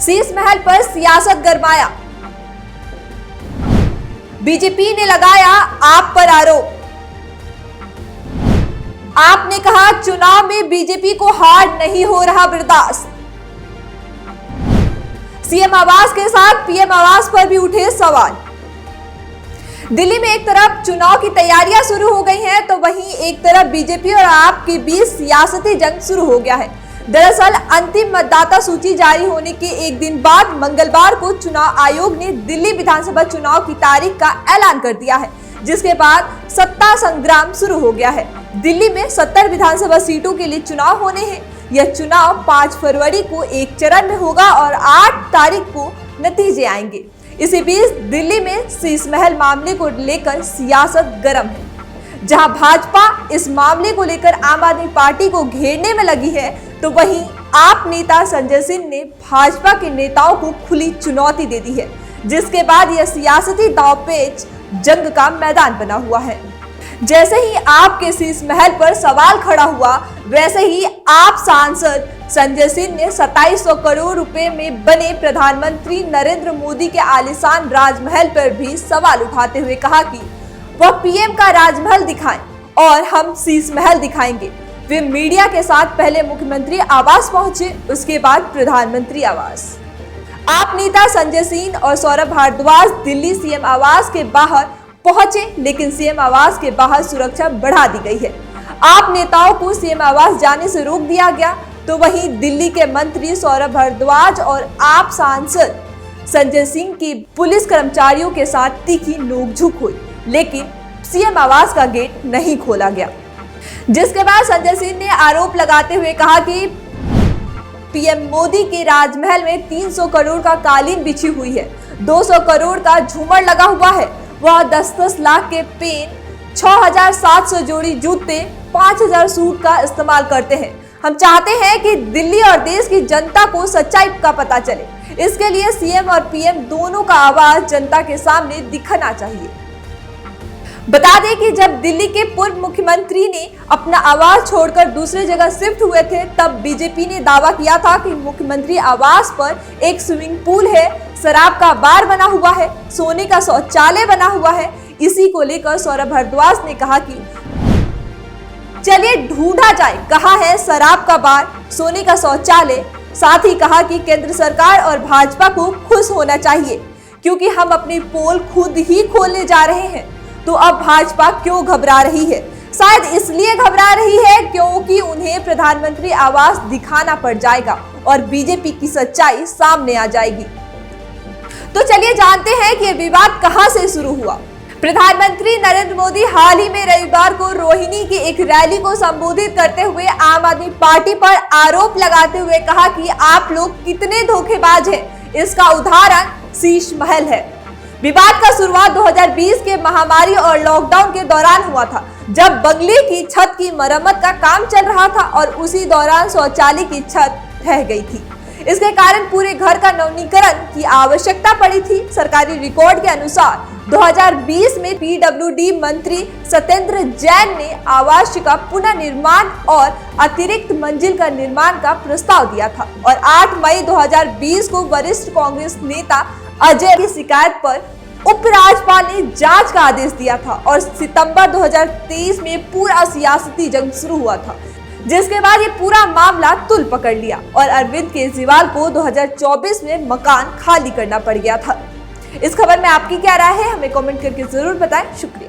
शीश महल पर सियासत गरमाया, बीजेपी ने लगाया आप पर आरोप। आपने कहा चुनाव में बीजेपी को हार नहीं हो रहा बर्दाश्त। सीएम आवास के साथ पीएम आवास पर भी उठे सवाल। दिल्ली में एक तरफ चुनाव की तैयारियां शुरू हो गई हैं, तो वहीं एक तरफ बीजेपी और आप के बीच सियासती जंग शुरू हो गया है। दरअसल अंतिम मतदाता सूची जारी होने के एक दिन बाद मंगलवार को चुनाव आयोग ने दिल्ली विधानसभा चुनाव की तारीख का ऐलान कर दिया है, जिसके बाद सत्ता संग्राम शुरू हो गया है। दिल्ली में 70 विधानसभा सीटों के लिए चुनाव होने हैं। यह चुनाव 5 फरवरी को एक चरण में होगा और 8 तारीख को नतीजे आएंगे। इसी बीच दिल्ली में शीश महल मामले को लेकर सियासत गर्म है। जहां भाजपा इस मामले को लेकर आम आदमी पार्टी को घेरने में लगी है, तो वहीं आप नेता संजय सिंह ने भाजपा के नेताओं को खुली चुनौती दे दी है, जिसके बाद यह सियासती दांवपेच जंग का मैदान बना हुआ है। जैसे ही आपके शीश महल पर सवाल खड़ा हुआ, वैसे ही आप सांसद संजय सिंह ने 2700 करोड़ रुपए में बने प्रधानमंत्री नरेंद्र मोदी के आलीशान राजमहल पर भी सवाल उठाते हुए कहा कि वह पीएम का राजमहल दिखाएं और हम शीश महल दिखाएंगे। वे मीडिया के साथ पहले मुख्यमंत्री आवास पहुंचे, उसके बाद प्रधानमंत्री आवास। आप नेता संजय सिंह और सौरभ भारद्वाज दिल्ली सीएम आवास के बाहर पहुंचे, लेकिन सीएम आवास के बाहर सुरक्षा बढ़ा दी गई है। आप नेताओं को सीएम आवास जाने से रोक दिया गया, तो वहीं दिल्ली के मंत्री सौरभ भारद्वाज और आप सांसद संजय सिंह की पुलिस कर्मचारियों के साथ तीखी नोकझोंक हुई, लेकिन सीएम आवास का गेट नहीं खोला गया। जिसके बाद संजय सिंह ने आरोप लगाते हुए कहा कि पीएम मोदी के राजमहल में 300 करोड़ का कालीन बिछी हुई है, 200 करोड़ का झूमर लगा हुआ है, वह 10-10 लाख के पेन, 6700 जोड़ी जूते, 5000 सूट का इस्तेमाल करते हैं। हम चाहते हैं कि दिल्ली और देश की जनता को सच्चाई का पता चले। इसके लिए सीएम और पीएम दोनों का आवाज जनता के सामने दिखना चाहिए। बता दें कि जब दिल्ली के पूर्व मुख्यमंत्री ने अपना आवास छोड़कर दूसरी जगह शिफ्ट हुए थे, तब बीजेपी ने दावा किया था कि मुख्यमंत्री आवास पर एक स्विमिंग पूल है, शराब का बार बना हुआ है, सोने का शौचालय बना हुआ है। इसी को लेकर सौरभ भारद्वाज ने कहा कि चलिए ढूंढा जाए कहाँ है शराब का बार, सोने का शौचालय। साथ ही कहा कि केंद्र सरकार और भाजपा को खुश होना चाहिए, क्योंकि हम अपनी पोल खुद ही खोलने जा रहे हैं। तो अब भाजपा क्यों घबरा रही है? शायद इसलिए घबरा रही है क्योंकि उन्हें प्रधानमंत्री आवास दिखाना पड़ जाएगा और बीजेपी की सच्चाई सामने आ जाएगी। तो चलिए जानते हैं कि यह विवाद कहां से शुरू हुआ। प्रधानमंत्री नरेंद्र मोदी हाल ही में रविवार को रोहिणी की एक रैली को संबोधित करते हुए आम आदमी पार्टी पर आरोप लगाते हुए कहा कि आप लोग कितने धोखेबाज हैं। इसका उदाहरण शीश महल है। विवाद का शुरुआत 2020 के महामारी और लॉकडाउन के दौरान हुआ था, जब बंगले की छत की मरम्मत का काम चल रहा था और उसी दौरान शौचालय की छत ढह गई थी। इसके कारण पूरे घर का नवीनीकरण की आवश्यकता पड़ी थी। सरकारी रिकॉर्ड के अनुसार 2020 में पीडब्ल्यूडी मंत्री सत्येंद्र जैन ने आवास का पुनर्निर्माण और अतिरिक्त मंजिल का निर्माण का प्रस्ताव दिया था और 8 मई 2020 को वरिष्ठ कांग्रेस नेता अजय की शिकायत पर उपराज्यपाल ने जांच का आदेश दिया था और सितंबर 2023 में पूरा सियासती जंग शुरू हुआ था, जिसके बाद ये पूरा मामला तुल पकड़ लिया और अरविंद केजरीवाल को 2024 में मकान खाली करना पड़ गया था। इस खबर में आपकी क्या राय है, हमें कमेंट करके जरूर बताएं। शुक्रिया।